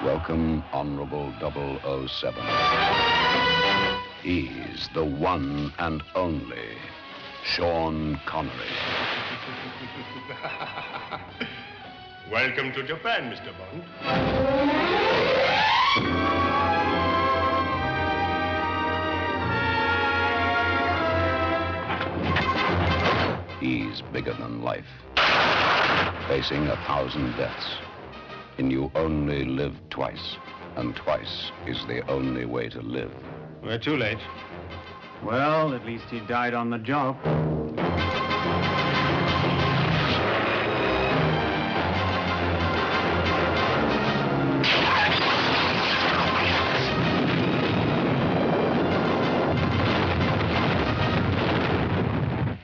Welcome, Honorable 007. He's the one and only Sean Connery. Welcome to Japan, Mr. Bond. He's bigger than life, facing 1,000 deaths. And you only live twice, and twice is the only way to live. We're too late. Well, at least he died on the job.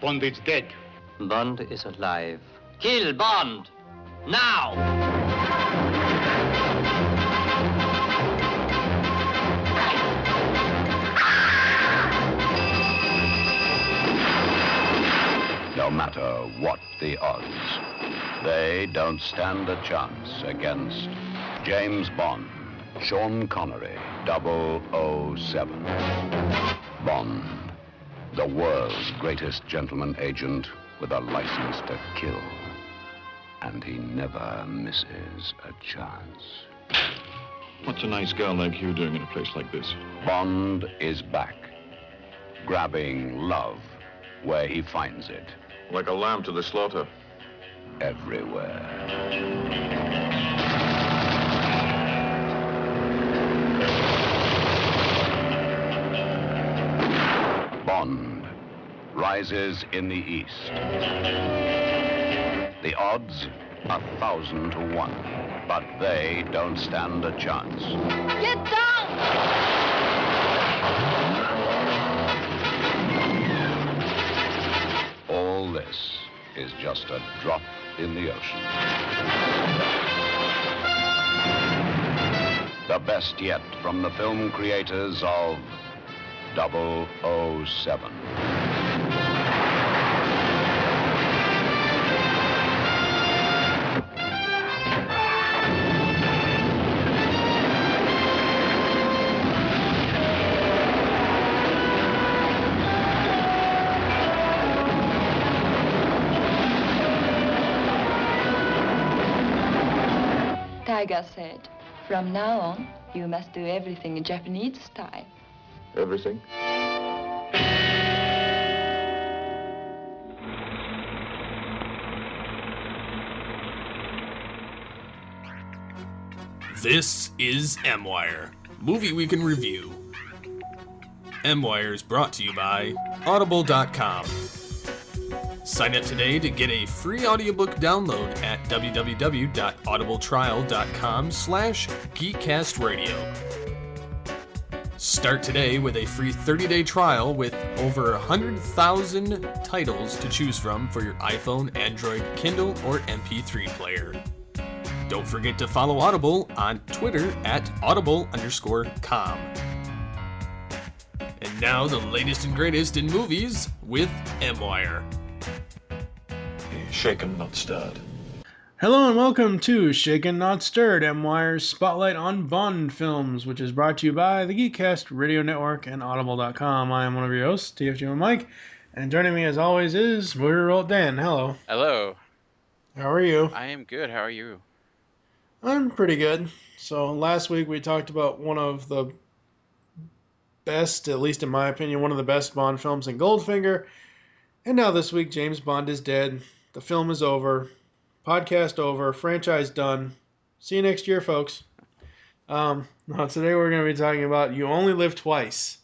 Bond is dead. Bond is alive. Kill Bond! Now! No matter what the odds, they don't stand a chance against James Bond, Sean Connery, 007. Bond, the world's greatest gentleman agent with a license to kill. And he never misses a chance. What's a nice girl like you doing in a place like this? Bond is back, grabbing love where he finds it. Like a lamb to the slaughter. Everywhere. Bond rises in the east. The odds, 1,000 to 1, but they don't stand a chance. Get down! All this is just a drop in the ocean. The best yet from the film creators of 007. Tiger said, from now on, you must do everything in Japanese style. Everything? This is M-Wire, Movie Week in Review. M-Wire is brought to you by Audible.com. Sign up today to get a free audiobook download at www.audibletrial.com/geekcastradio. Start today with a free 30-day trial with over 100,000 titles to choose from for your iPhone, Android, Kindle, or MP3 player. Don't forget to follow Audible on Twitter at audible_com. And now the latest and greatest in movies with M-Wire. Shaken, not stirred. Hello and welcome to Shaken Not Stirred, M-Wire's Spotlight on Bond films, which is brought to you by the Geekcast Radio Network and Audible.com. I am one of your hosts, TFG Mike, and joining me as always is Movie Roll Dan. Hello. Hello. How are you? I am good. How are you? I'm pretty good. So last week we talked about one of the best, at least in my opinion, one of the best Bond films in Goldfinger. And now this week, James Bond is dead. The film is over. Podcast over. Franchise done. See you next year, folks. Now today we're going to be talking about You Only Live Twice.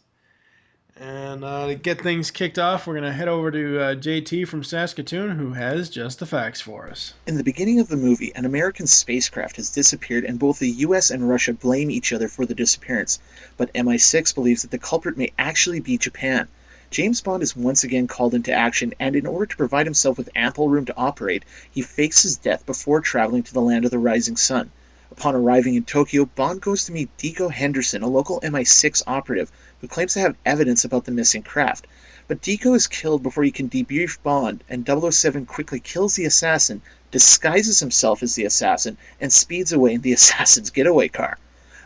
And to get things kicked off, we're going to head over to JT from Saskatoon, who has just the facts for us. In the beginning of the movie, an American spacecraft has disappeared, and both the US and Russia blame each other for the disappearance. But MI6 believes that the culprit may actually be Japan. James Bond is once again called into action, and in order to provide himself with ample room to operate, he fakes his death before traveling to the land of the rising sun. Upon arriving in Tokyo, Bond goes to meet Deco Henderson, a local MI6 operative who claims to have evidence about the missing craft. But Deco is killed before he can debrief Bond, and 007 quickly kills the assassin, disguises himself as the assassin, and speeds away in the assassin's getaway car.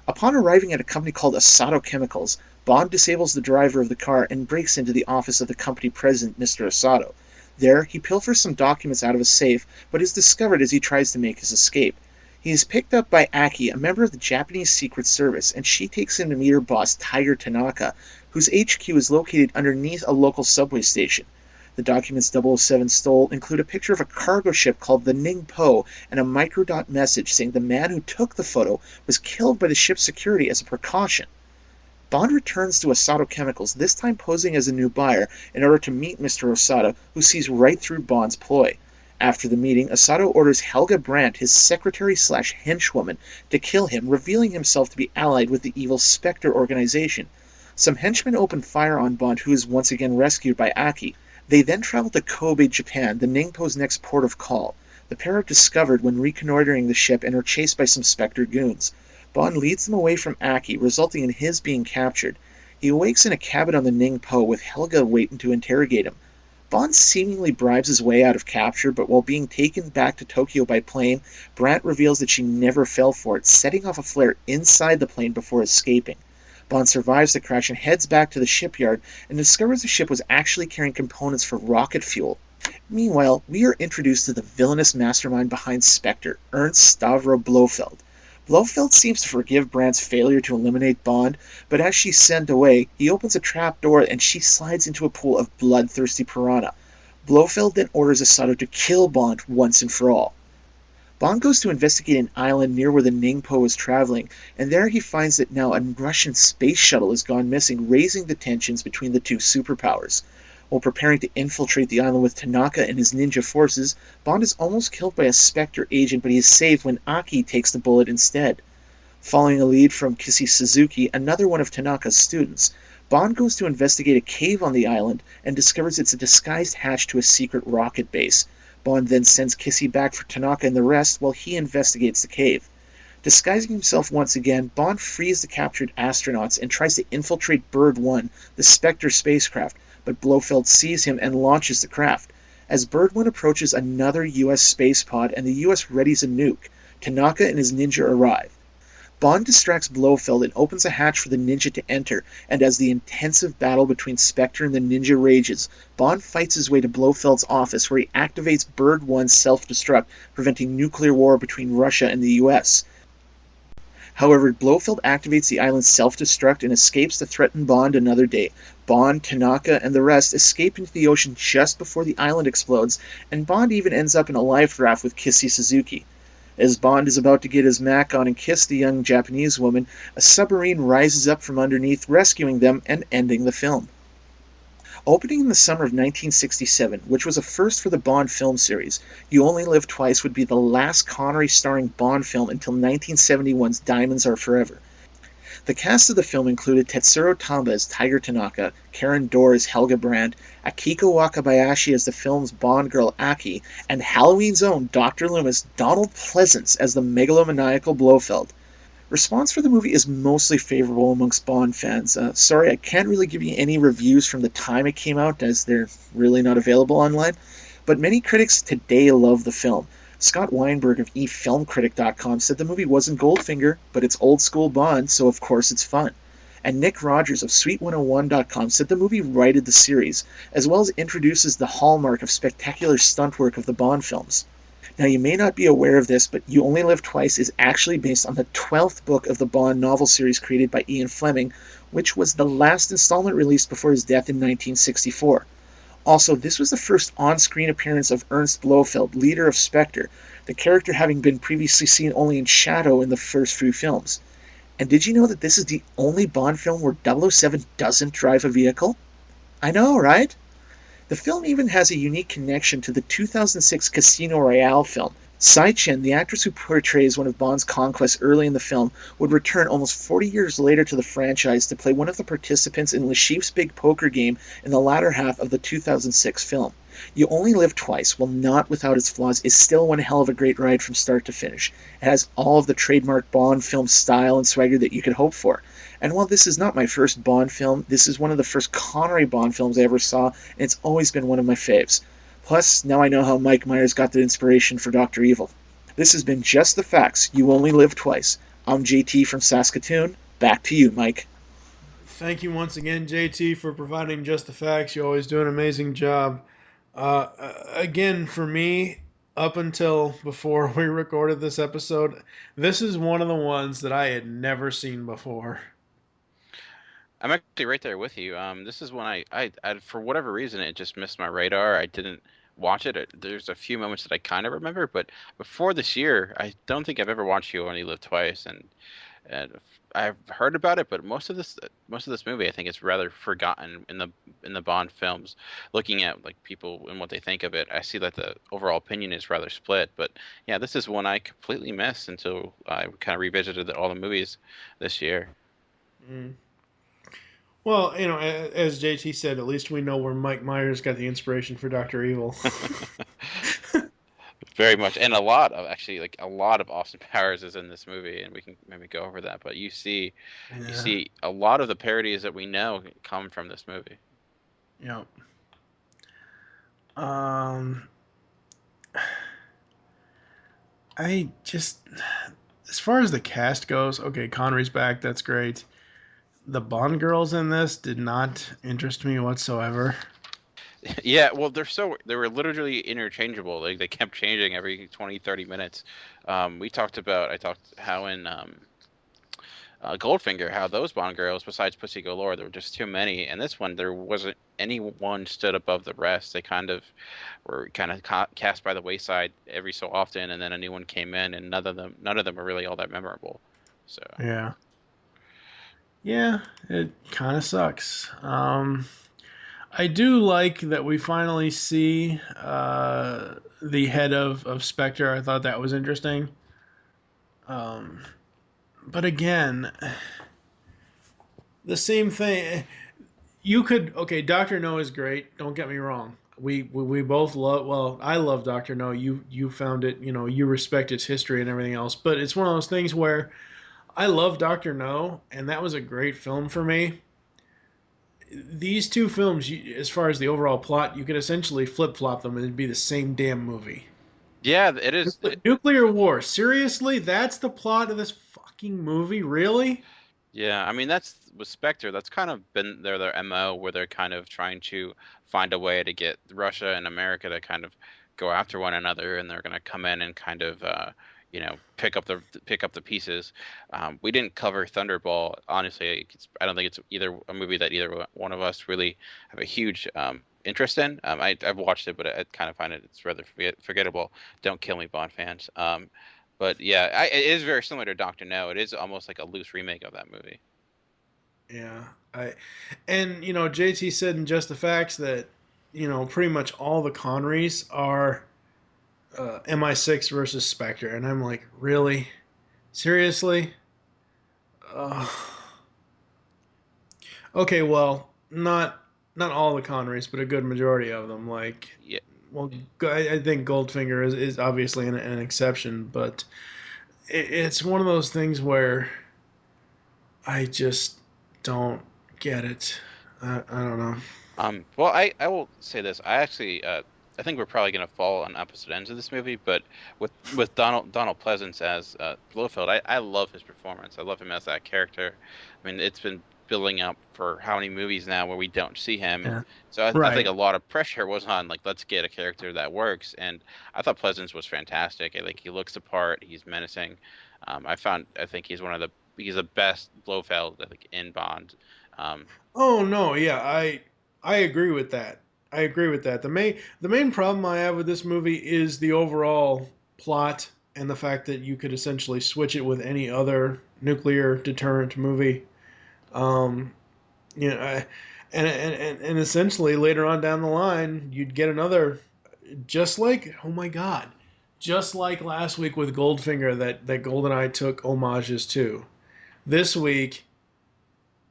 Upon arriving at a company called Asato Chemicals, Bond disables the driver of the car and breaks into the office of the company president, Mr. Asato. There, he pilfers some documents out of a safe, but is discovered as he tries to make his escape. He is picked up by Aki, a member of the Japanese Secret Service, and she takes him to meet her boss, Tiger Tanaka, whose HQ is located underneath a local subway station. The documents 007 stole include a picture of a cargo ship called the Ningpo and a microdot message saying the man who took the photo was killed by the ship's security as a precaution. Bond returns to Asato Chemicals, this time posing as a new buyer, in order to meet Mr. Asato, who sees right through Bond's ploy. After the meeting, Asato orders Helga Brandt, his secretary/henchwoman, to kill him, revealing himself to be allied with the evil Spectre organization. Some henchmen open fire on Bond, who is once again rescued by Aki. They then travel to Kobe, Japan, the Ningpo's next port of call. The pair are discovered when reconnoitering the ship and are chased by some Spectre goons. Bond leads them away from Aki, resulting in his being captured. He awakes in a cabin on the Ningpo with Helga waiting to interrogate him. Bond seemingly bribes his way out of capture, but while being taken back to Tokyo by plane, Brandt reveals that she never fell for it, setting off a flare inside the plane before escaping. Bond survives the crash and heads back to the shipyard and discovers the ship was actually carrying components for rocket fuel. Meanwhile, we are introduced to the villainous mastermind behind Spectre, Ernst Stavro Blofeld. Blofeld seems to forgive Brandt's failure to eliminate Bond, but as she's sent away, he opens a trap door and she slides into a pool of bloodthirsty piranha. Blofeld then orders Asato to kill Bond once and for all. Bond goes to investigate an island near where the Ningpo is traveling, and there he finds that now a Russian space shuttle has gone missing, raising the tensions between the two superpowers. While preparing to infiltrate the island with Tanaka and his ninja forces, Bond is almost killed by a Spectre agent, but he is saved when Aki takes the bullet instead. Following a lead from Kissy Suzuki, another one of Tanaka's students, Bond goes to investigate a cave on the island and discovers it's a disguised hatch to a secret rocket base. Bond then sends Kissy back for Tanaka and the rest while he investigates the cave. Disguising himself once again, Bond frees the captured astronauts and tries to infiltrate Bird 1, the Spectre spacecraft, but Blofeld sees him and launches the craft. As Bird 1 approaches another U.S. space pod and the U.S. readies a nuke, Tanaka and his ninja arrive. Bond distracts Blofeld and opens a hatch for the ninja to enter, and as the intensive battle between Spectre and the ninja rages, Bond fights his way to Blofeld's office where he activates Bird 1's self-destruct, preventing nuclear war between Russia and the U.S. However, Blofeld activates the island's self-destruct and escapes to threaten Bond another day. Bond, Tanaka, and the rest escape into the ocean just before the island explodes, and Bond even ends up in a life raft with Kissy Suzuki. As Bond is about to get his mac on and kiss the young Japanese woman, a submarine rises up from underneath, rescuing them and ending the film. Opening in the summer of 1967, which was a first for the Bond film series, You Only Live Twice would be the last Connery starring Bond film until 1971's Diamonds Are Forever. The cast of the film included Tetsuro Tamba as Tiger Tanaka, Karen Dorr as Helga Brandt, Akiko Wakabayashi as the film's Bond girl Aki, and Halloween's own Dr. Loomis, Donald Pleasance as the megalomaniacal Blofeld. Response for the movie is mostly favorable amongst Bond fans. Sorry, I can't really give you any reviews from the time it came out, as they're really not available online, but many critics today love the film. Scott Weinberg of eFilmCritic.com said the movie wasn't Goldfinger, but it's old-school Bond, so of course it's fun. And Nick Rogers of Sweet101.com said the movie righted the series, as well as introduces the hallmark of spectacular stunt work of the Bond films. Now, you may not be aware of this, but You Only Live Twice is actually based on the 12th book of the Bond novel series created by Ian Fleming, which was the last installment released before his death in 1964. Also, this was the first on-screen appearance of Ernst Blofeld, leader of Spectre, the character having been previously seen only in shadow in the first few films. And did you know that this is the only Bond film where 007 doesn't drive a vehicle? I know, right? The film even has a unique connection to the 2006 Casino Royale film. Sai Chen, the actress who portrays one of Bond's conquests early in the film, would return almost 40 years later to the franchise to play one of the participants in Le Chiffre's big poker game in the latter half of the 2006 film. You Only Live Twice, while not without its flaws, is still one hell of a great ride from start to finish. It has all of the trademark Bond film style and swagger that you could hope for. And while this is not my first Bond film, this is one of the first Connery Bond films I ever saw, and it's always been one of my faves. Plus, now I know how Mike Myers got the inspiration for Dr. Evil. This has been Just the Facts, You Only Live Twice. I'm JT from Saskatoon. Back to you, Mike. Thank you once again, JT, for providing Just the Facts. You always do an amazing job. Again, for me, up until before we recorded this episode, this is one of the ones that I had never seen before. I'm actually right there with you. This is when I for whatever reason, it just missed my radar. I didn't watch it. There's a few moments that I kind of remember, but before this year, I don't think I've ever watched You Only Live Twice, and I've heard about it, but most of this movie, I think, is rather forgotten in the Bond films. Looking at like people and what they think of it, I see that the overall opinion is rather split. But yeah, this is one I completely missed until I kind of revisited all the movies this year. Mm. Well, you know, as JT said, at least we know where Mike Myers got the inspiration for Dr. Evil. Very much, and a lot of Austin Powers is in this movie, and we can maybe go over that. But you see a lot of the parodies that we know come from this movie. Yep. I just, as far as the cast goes, okay, Connery's back. That's great. The Bond girls in this did not interest me whatsoever. Yeah, well, they were literally interchangeable. Like they kept changing every 20, 30 minutes. I talked how in Goldfinger, how those Bond girls, besides Pussy Galore, there were just too many. And this one, there wasn't anyone stood above the rest. They were cast by the wayside every so often, and then a new one came in, and none of them were really all that memorable. So yeah, it kind of sucks. I do like that we finally see the head of Spectre. I thought that was interesting. But again, the same thing. Dr. No is great. Don't get me wrong. We both love. Well, I love Dr. No. You found it. You respect its history and everything else. But it's one of those things where I love Dr. No, and that was a great film for me. These two films, as far as the overall plot, you could essentially flip-flop them and it'd be the same damn movie. Yeah, it is. Nuclear war. Seriously? That's the plot of this fucking movie? Really? Yeah, I mean, that's with Spectre. That's kind of been their MO, where they're kind of trying to find a way to get Russia and America to kind of go after one another, and they're going to come in and kind of pick up the pieces. We didn't cover Thunderball. Honestly, I don't think it's either a movie that either one of us really have a huge interest in. I've watched it, but I kind of find it's rather forgettable. Don't kill me, Bond fans. But yeah, it is very similar to Dr. No. It is almost like a loose remake of that movie. Yeah, JT said in Just the Facts that pretty much all the Connerys are MI6 versus Spectre, and I'm like, really? Seriously? Okay, well, not all the Connerys, but a good majority of them. Like, yeah. Well, I think Goldfinger is obviously an exception, but it's one of those things where I just don't get it. I don't know. Well, I will say this. I actually I think we're probably going to fall on opposite ends of this movie, but with Donald Pleasance as Blofeld, I love his performance. I love him as that character. I mean, it's been building up for how many movies now where we don't see him. Yeah. So I think a lot of pressure was on, like, let's get a character that works. And I thought Pleasance was fantastic. I think he looks the part. He's menacing. I think he's he's the best Blofeld, I think, in Bond. Oh no, yeah, I agree with that. The main problem I have with this movie is the overall plot and the fact that you could essentially switch it with any other nuclear deterrent movie. And essentially later on down the line, you'd get another, just like just like last week with Goldfinger, that GoldenEye took homages to. This week,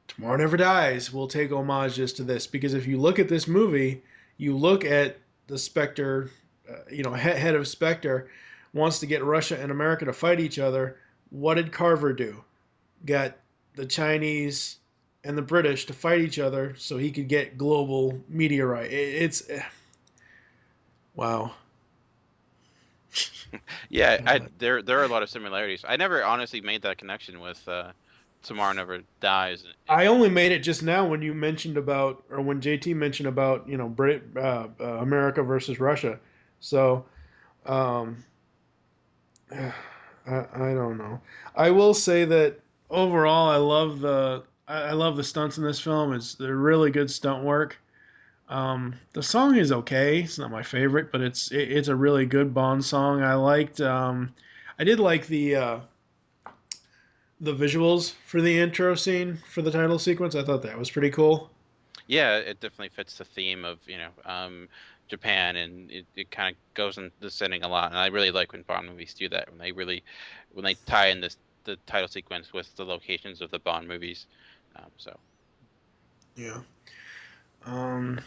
Tomorrow Never Dies will take homages to this, because if you look at this movie, you look at the Spectre, head of Spectre wants to get Russia and America to fight each other. What did Carver do? Got the Chinese and the British to fight each other so he could get global media right. It's wow. Yeah, there are a lot of similarities. I never honestly made that connection with Tomorrow Never Dies. I only made it just now when you mentioned about, or when JT mentioned about, America versus Russia. So, I don't know. I will say that overall, I love the stunts in this film. They're really good stunt work. The song is okay. It's not my favorite, but it's a really good Bond song. I did like the visuals for the intro scene for the title sequence. I thought that was pretty cool. Yeah, it definitely fits the theme of Japan, and it kind of goes in the setting a lot. And I really like when Bond movies do that, when they tie in the title sequence with the locations of the Bond movies. Yeah. I don't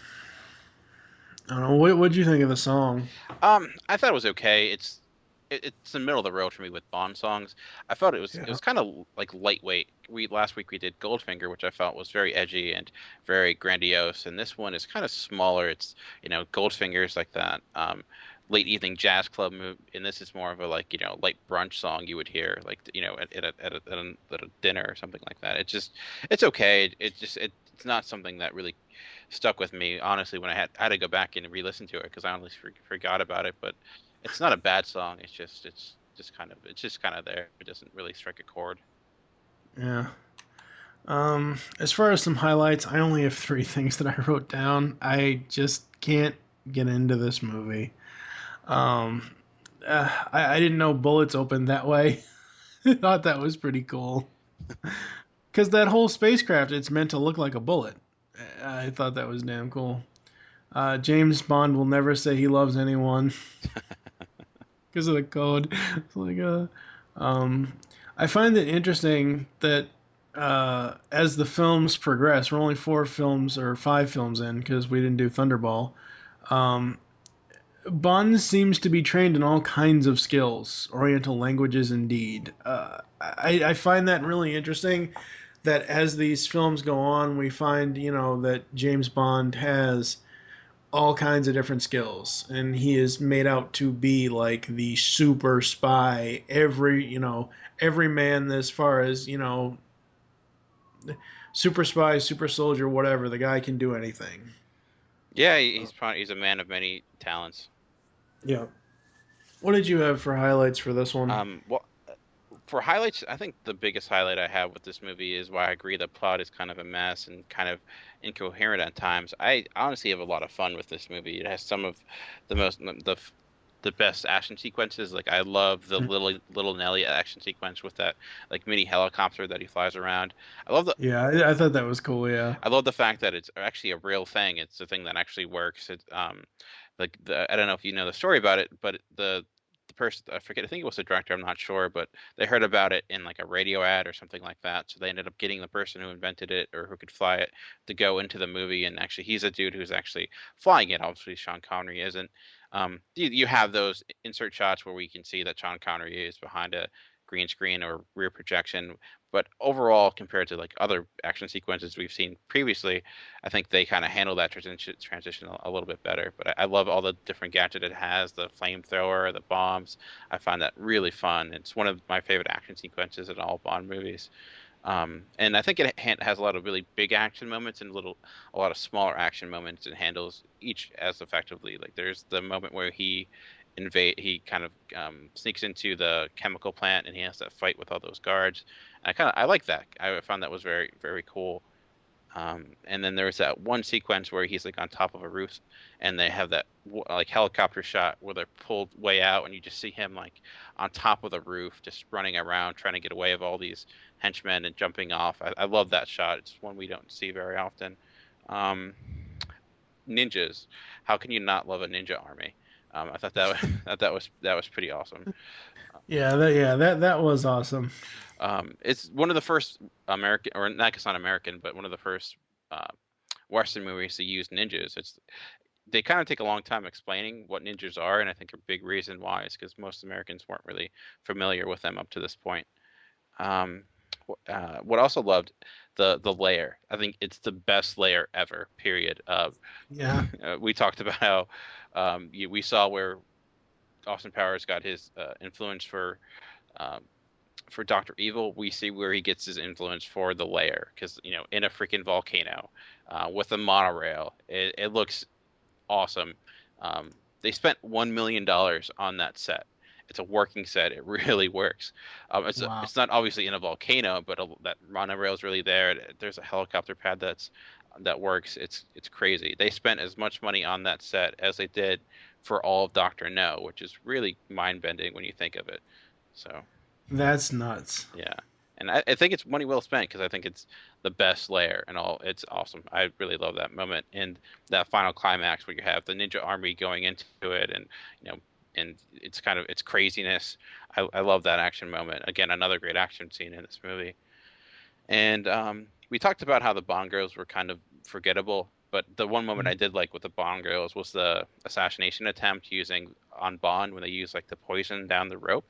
know. What did you think of the song? I thought it was okay. It's the middle of the road for me with Bond songs. I felt it was kind of like lightweight. Last week we did Goldfinger, which I felt was very edgy and very grandiose, and this one is kind of smaller. It's Goldfinger's like that late evening jazz club move, and this is more of a light brunch song you would hear at a dinner or something like that. It's okay. It's not something that really stuck with me, honestly, when I had to go back and re-listen to it, because I honestly forgot about it. But it's not a bad song. It's just kind of there. It doesn't really strike a chord. Yeah. As far as some highlights, I only have 3 things that I wrote down. I just can't get into this movie. I didn't know bullets opened that way. I thought that was pretty cool. Because that whole spacecraft, it's meant to look like a bullet. I thought that was damn cool. James Bond will never say he loves anyone because of the code. It's like, I find it interesting that as the films progress, we're only 4 films or 5 films in because we didn't do Thunderball. Bond seems to be trained in all kinds of skills, Oriental languages indeed. I find that really interesting, that as these films go on, we find, that James Bond has all kinds of different skills, and he is made out to be like the super spy. Every man, as far as, super spy, super soldier, whatever, the guy can do anything. Yeah, he's a man of many talents. Yeah. What did you have for highlights for this one? Well, for highlights, I think the biggest highlight I have with this movie is why I agree the plot is kind of a mess and kind of incoherent at times. I honestly have a lot of fun with this movie. It has some of the best action sequences. Like, I love the Little Nellie action sequence with that like mini helicopter that he flies around. I love the I thought that was cool. Yeah, I love the fact that it's actually a real thing. It's a thing that actually works. It's I don't know if you know the story about it, but the person, I forget, I think it was the director, I'm not sure, but they heard about it in like a radio ad or something like that. So they ended up getting the person who invented it or who could fly it to go into the movie. And actually, he's a dude who's actually flying it. Obviously, Sean Connery isn't. You have those insert shots where we can see that Sean Connery is behind a green screen or rear projection. But overall, compared to like other action sequences we've seen previously, I think they kind of handle that transition a little bit better. But I love all the different gadgets it has, the flamethrower, the bombs. I find that really fun. It's one of my favorite action sequences in all Bond movies. And I think it has a lot of really big action moments and a lot of smaller action moments, and handles each as effectively. Like, there's the moment where he kind of sneaks into the chemical plant and he has that fight with all those guards. And I like that. I found that was very, very cool. And then there's that one sequence where he's like on top of a roof and they have that like helicopter shot where they're pulled way out and you just see him like on top of the roof just running around trying to get away of all these henchmen and jumping off. I love that shot. It's one we don't see very often. Ninjas. How can you not love a ninja army? I thought that was pretty awesome. That was awesome. It's one of the first American, or not, it's not American, but one of the first uh, Western movies to use ninjas. They kind of take a long time explaining what ninjas are, and I think a big reason why is because most Americans weren't really familiar with them up to this point. Um, what I also loved, the lair. I think it's the best lair ever. Period. Yeah. We talked about how we saw where Austin Powers got his influence um, for Doctor Evil. We see where he gets his influence for the lair, because in a freaking volcano with a monorail, it looks awesome. They spent $1 million on that set. It's a working set. It really works. It's not obviously in a volcano, but that monorail is really there. There's a helicopter pad that works. It's crazy. They spent as much money on that set as they did for all of Doctor No, which is really mind bending when you think of it. So That's nuts. yeah, and I think it's money well spent, because I think it's the best layer and all. It's awesome. I really love that moment and that final climax where you have the ninja army going into it, and and it's craziness. I love that action moment. Again, another great action scene in this movie. And we talked about how the Bond girls were kind of forgettable, but the one moment I did like with the Bond girls was the assassination attempt using on Bond, when they used like the poison down the rope,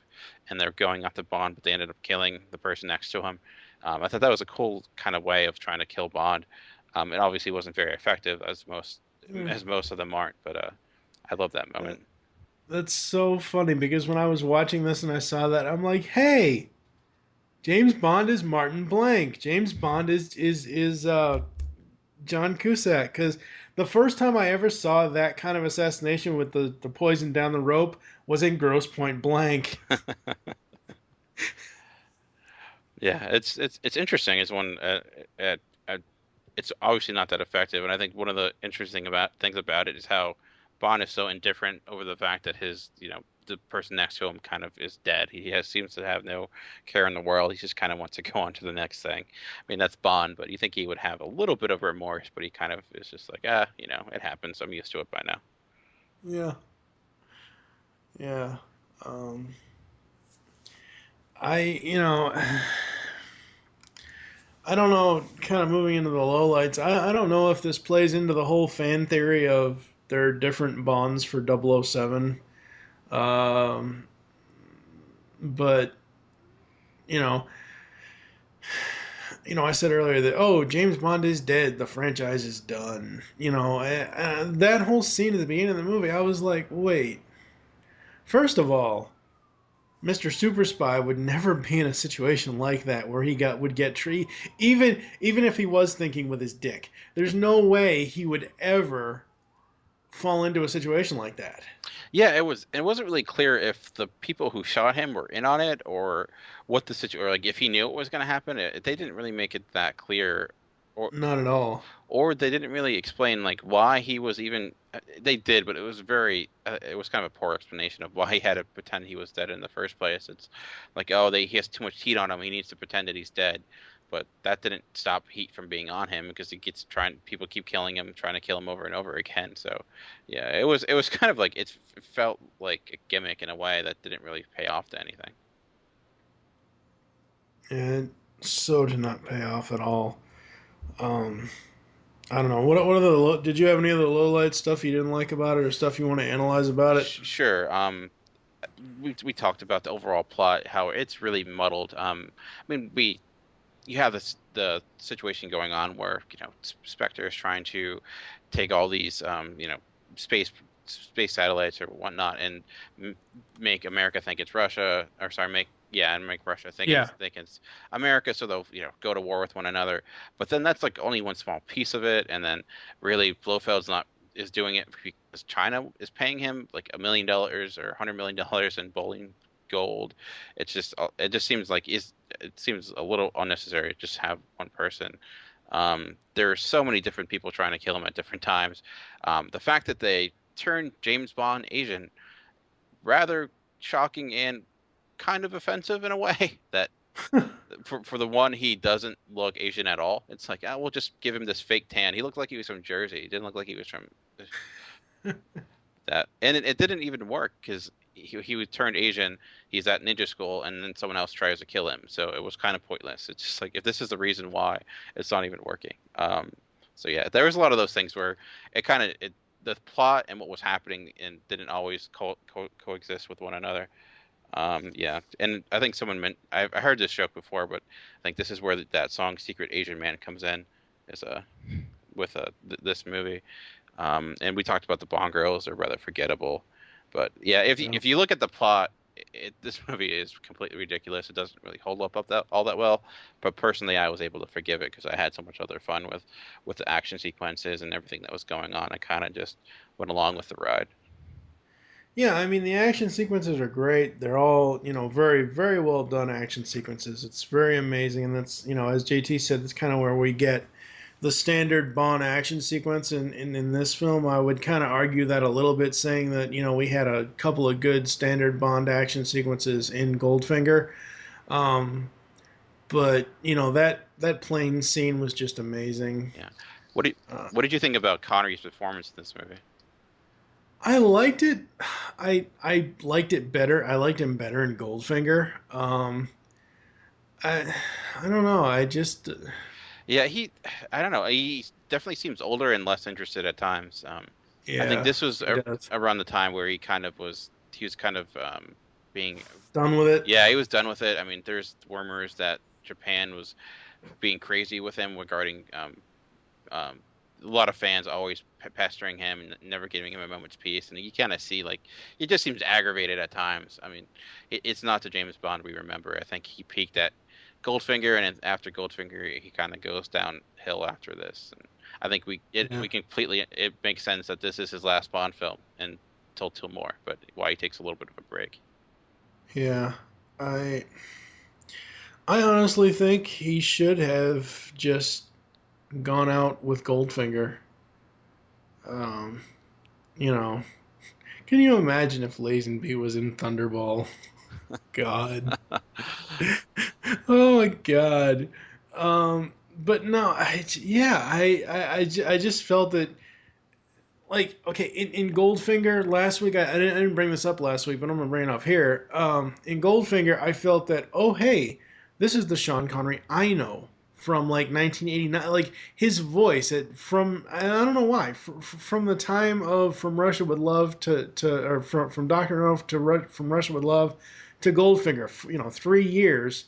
and they're going after Bond, but they ended up killing the person next to him. I thought that was a cool kind of way of trying to kill Bond. It obviously wasn't very effective, as most of them aren't, but I love that moment. That's so funny, because when I was watching this and I saw that, I'm like, hey, James Bond is Martin Blank. James Bond is John Cusack. Because the first time I ever saw that kind of assassination with the poison down the rope was in Grosse Point Blank. Yeah, it's interesting. It's one. It's obviously not that effective, and I think one of the interesting things about it is how Bond is so indifferent over the fact that the person next to him kind of is dead. Seems to have no care in the world. He just kind of wants to go on to the next thing. I mean, that's Bond, but you think he would have a little bit of remorse, but he kind of is just like, it happens. I'm used to it by now. Yeah. Yeah. I I don't know, kind of moving into the lowlights, I don't know if this plays into the whole fan theory of there are different Bonds for 007. But, you know, I said earlier that, James Bond is dead, the franchise is done. That whole scene at the beginning of the movie, I was like, wait. First of all, Mr. Super Spy would never be in a situation like that where he would get treated, even if he was thinking with his dick. There's no way he would ever fall into a situation like that. Yeah, it wasn't really clear if the people who shot him were in on it, or what the situation, or like if he knew it was going to happen. They didn't really make it that clear, or not at all. Or they didn't really explain like why he was even. They did, but it was it was kind of a poor explanation of why he had to pretend he was dead in the first place. It's like, he has too much heat on him. He needs to pretend that he's dead. But that didn't stop heat from being on him, because people keep killing him, trying to kill him over and over again. So, yeah, it was kind of like, it felt like a gimmick in a way that didn't really pay off to anything. And so did not pay off at all. I don't know. What other did you have any other lowlight stuff you didn't like about it, or stuff you want to analyze about it? Sure. We talked about the overall plot, how it's really muddled. You have the situation going on where Spectre is trying to take all these space satellites or whatnot, and make America think it's Russia, or sorry, make Russia think it's America, so they'll go to war with one another. But then that's like only one small piece of it, and then really Blofeld's is doing it because China is paying him like $1 million or $100 million in bowling gold. It just seems like it seems a little unnecessary to just have one person. There are so many different people trying to kill him at different times. The fact that they turned James Bond Asian, rather shocking and kind of offensive in a way, that for the one, he doesn't look Asian at all. It's like, we'll just give him this fake tan. He looked like he was from Jersey. He didn't look like he was from and it didn't even work because he was turned Asian. He's at ninja school, and then someone else tries to kill him. So it was kind of pointless. It's just like, if this is the reason why, it's not even working. So yeah, there was a lot of those things where the plot and what was happening and didn't always coexist with one another. Yeah, and I think I heard this joke before, but I think this is where that song "Secret Asian Man" comes in, this movie. And we talked about the Bond girls are rather forgettable, but yeah, if you look at the plot, this movie is completely ridiculous. It doesn't really hold up all that well, but personally, I was able to forgive it because I had so much other fun with the action sequences and everything that was going on. I kind of just went along with the ride. Yeah, I mean, the action sequences are great. They're all, very, very well done action sequences. It's very amazing, and that's, as JT said, that's kind of where we get the standard Bond action sequence. In this film, I would kind of argue that a little bit, saying that, we had a couple of good standard Bond action sequences in Goldfinger. But, that plane scene was just amazing. Yeah. What did you think about Connery's performance in this movie? I liked it. I liked it better. I liked him better in Goldfinger. I don't know. I just... Yeah, I don't know. He definitely seems older and less interested at times. Yeah, I think this was around the time where he was kind of being done with it. Yeah, he was done with it. I mean, there's rumors that Japan was being crazy with him regarding a lot of fans always pestering him and never giving him a moment's peace, and you kind of see, like, he just seems aggravated at times. I mean, it's not the James Bond we remember. I think he peaked at Goldfinger, and after Goldfinger, he kind of goes downhill after this. And I think it makes sense that this is his last Bond film until more, but why he takes a little bit of a break. Yeah, I honestly think he should have just gone out with Goldfinger. Can you imagine if Lazenby was in Thunderball? God. Oh my God. But no, I just felt that, like, okay, in Goldfinger last week, I didn't bring this up last week, but I'm gonna bring it up here. In Goldfinger, I felt that, oh hey, this is the Sean Connery I know from like 1989. Like, his voice from I don't know why, from the time of From Russia with Love or from Dr. No From Russia with Love to Goldfinger, 3 years.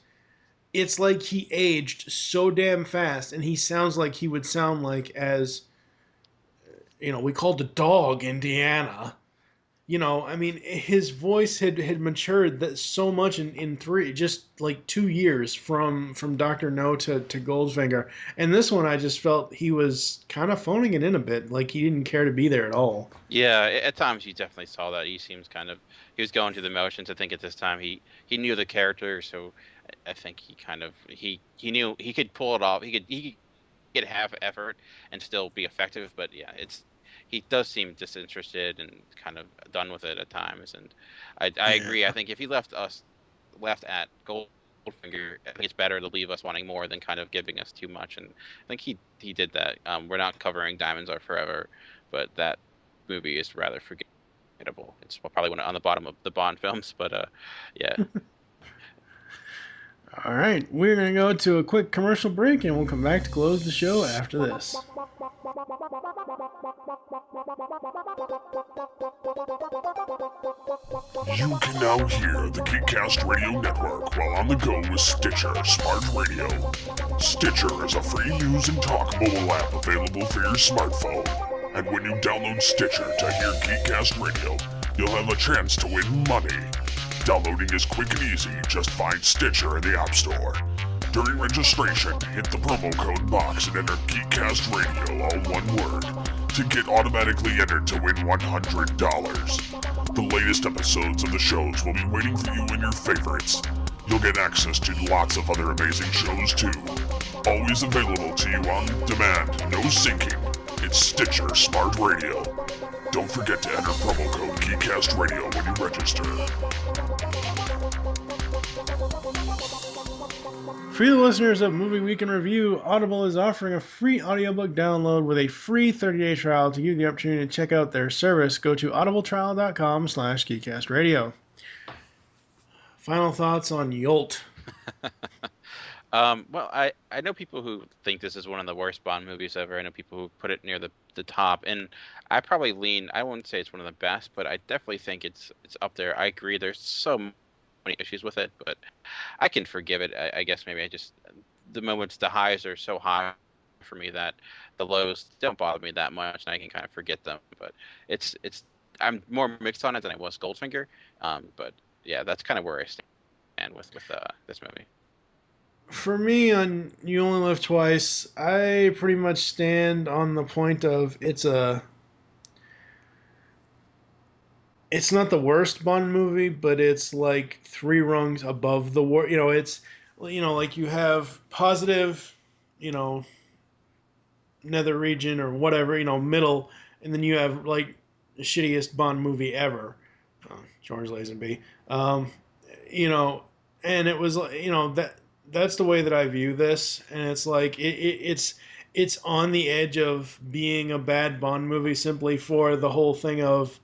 It's like he aged so damn fast, and he sounds like he would sound like as, we called the dog Indiana. I mean, his voice had matured so much in 2 years from Dr. No to Goldfinger. And this one, I just felt he was kind of phoning it in a bit, like he didn't care to be there at all. Yeah, at times you definitely saw that. He seems he was going through the motions. I think at this time he knew the character, so I think he knew he could pull it off. He could get half effort and still be effective. But yeah, he does seem disinterested and kind of done with it at times. And I agree. I think if he left at Goldfinger, I think it's better to leave us wanting more than kind of giving us too much. And I think he did that. We're not covering Diamonds Are Forever, but that movie is rather forgettable. It's probably on the bottom of the Bond films, but yeah. All right, we're going to go to a quick commercial break, and we'll come back to close the show after this. You can now hear the Geekcast Radio Network while on the go with Stitcher Smart Radio. Stitcher is a free-use and talk mobile app available for your smartphone. And when you download Stitcher to hear Geekcast Radio, you'll have a chance to win money. Downloading is quick and easy. Just find Stitcher in the App Store. During registration, hit the promo code box and enter Geekcast Radio, all one word, to get automatically entered to win $100. The latest episodes of the shows will be waiting for you in your favorites. You'll get access to lots of other amazing shows too. Always available to you on demand, no syncing. It's Stitcher Smart Radio. Don't forget to enter promo code Geekcast Radio when you register. For you listeners of Movie Week in Review, Audible is offering a free audiobook download with a free 30-day trial. To give you the opportunity to check out their service, go to audibletrial.com/geekcastradio. Final thoughts on Yolt? Well, I know people who think this is one of the worst Bond movies ever. I know people who put it near the top, and I probably lean. I wouldn't say it's one of the best, but I definitely think it's up there. I agree. There's so many issues with it, but I can forgive it. I guess maybe the moments, the highs are so high for me that the lows don't bother me that much, and I can kind of forget them. But I'm more mixed on it than I was Goldfinger. But yeah, that's kind of where I stand with this movie. For me, on You Only Live Twice, I pretty much stand on the point of it's not the worst Bond movie, but it's like 3 rungs above the worst. It's like you have positive, nether region or whatever, middle, and then you have like the shittiest Bond movie ever, George Lazenby. And it was that's the way that I view this, and it's like it's on the edge of being a bad Bond movie simply for the whole thing of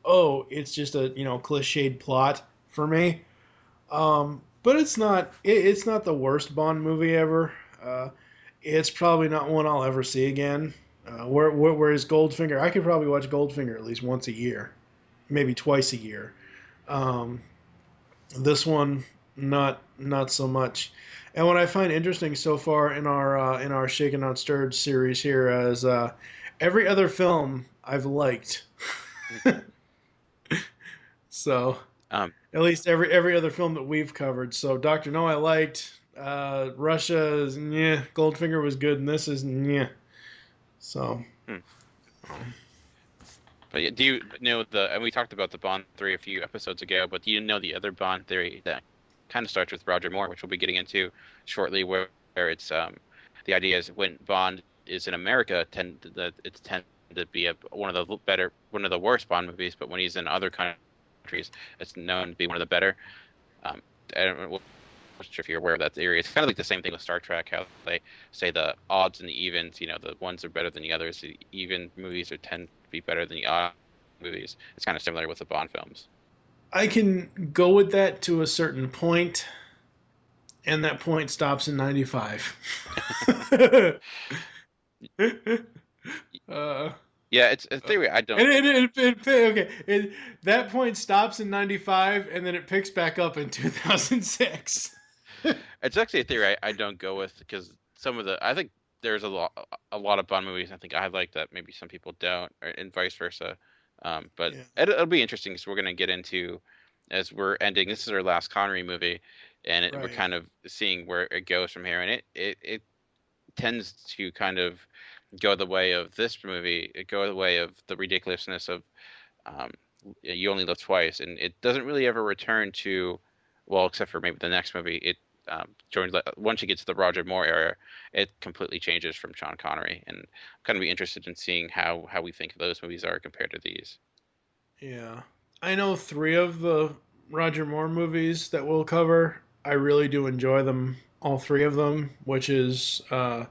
it's just a cliched plot for me. But it's not the worst Bond movie ever. It's probably not one I'll ever see again. Whereas Goldfinger, I could probably watch Goldfinger at least once a year, maybe twice a year. This one, not so much. And what I find interesting so far in our Shaken Not Stirred series here is every other film I've liked. So at least every other film that we've covered. So Dr. No I liked. Russia is yeah. Goldfinger was good, and this is yeah. So. But yeah, do you know and we talked about the Bond theory a few episodes ago, but do you know the other Bond theory that kind of starts with Roger Moore, which we'll be getting into shortly, where it's the idea is when Bond is in America, it's tend to be one of the worst Bond movies, but when he's in other countries, it's known to be one of the better. I don't know if you're aware of that theory. It's kind of like the same thing with Star Trek, how they say the odds and the evens, the ones are better than the others. The even movies tend to be better than the odd movies. It's kind of similar with the Bond films. I can go with that to a certain point, and that point stops in 95. Yeah, it's a theory. I don't. Okay, that point stops in 95, and then it picks back up in 2006. It's actually a theory I don't go with, because I think there's a lot of Bond movies I think I like that maybe some people don't, and vice versa. But yeah. It'll be interesting, because we're going to get into, as we're ending, this is our last Connery movie, and we're kind of seeing where it goes from here, and it tends to kind of go the way of this movie, go the way of the ridiculousness of You Only Live Twice, and it doesn't really ever return to, well, except for maybe the next movie, once you get to the Roger Moore era, it completely changes from Sean Connery, and I'm kind of be interested in seeing how we think those movies are compared to these. Yeah. I know 3 of the Roger Moore movies that we'll cover. I really do enjoy them, all 3 of them, which is, or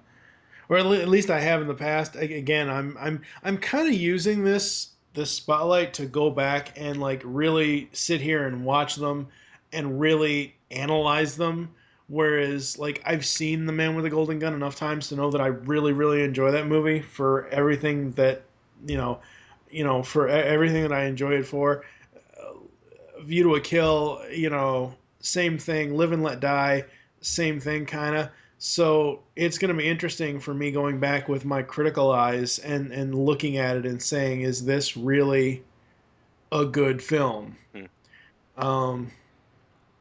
at least I have in the past. Again, I'm kind of using this spotlight to go back and like really sit here and watch them and really analyze them. Whereas, like, I've seen The Man with the Golden Gun enough times to know that I really, really enjoy that movie for everything that, for everything that I enjoy it for. View to a Kill, same thing. Live and Let Die, same thing, kind of. So it's going to be interesting for me going back with my critical eyes and looking at it and saying, is this really a good film?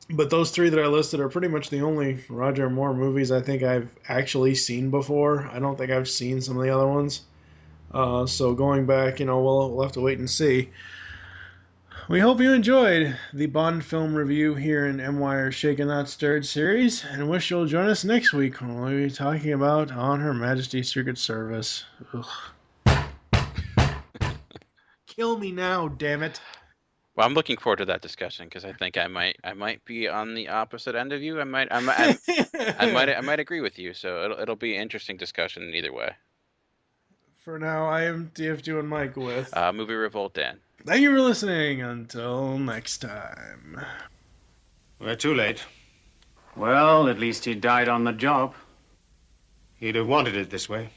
But those 3 that I listed are pretty much the only Roger Moore movies I think I've actually seen before. I don't think I've seen some of the other ones. So going back, we'll have to wait and see. We hope you enjoyed the Bond film review here in MWire's Shaken Not Stirred series, and wish you'll join us next week when we'll be talking about On Her Majesty's Secret Service. Ugh. Kill me now, damn it. Well, I'm looking forward to that discussion because I think I might be on the opposite end of you. I might agree with you. So it'll be an interesting discussion either way. For now, I am DF2 and Mike with Movie Revolt Dan. Thank you for listening. Until next time. We're too late. Well, at least he died on the job. He'd have wanted it this way.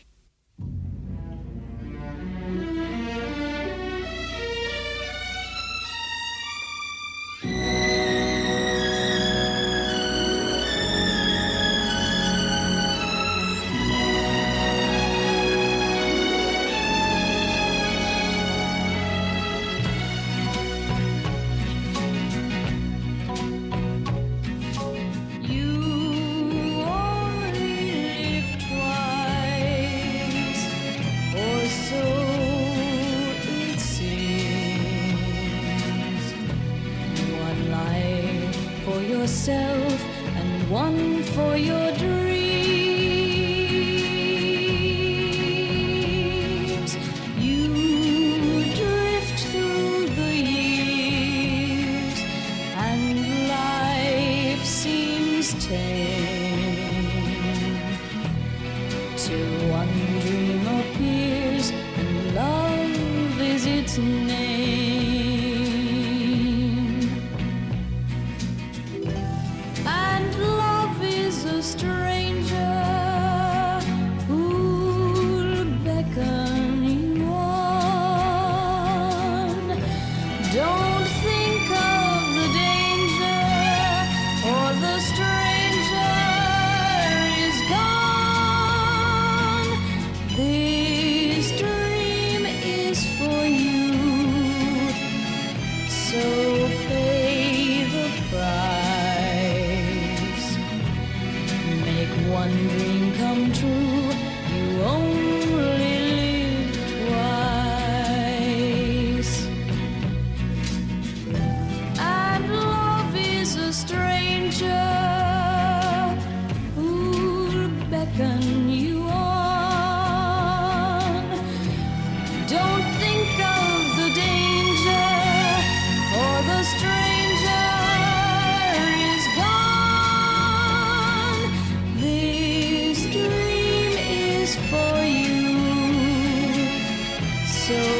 Yourself and one for your dreams. You drift through the years and life seems tame till one dream appears and love is its name. So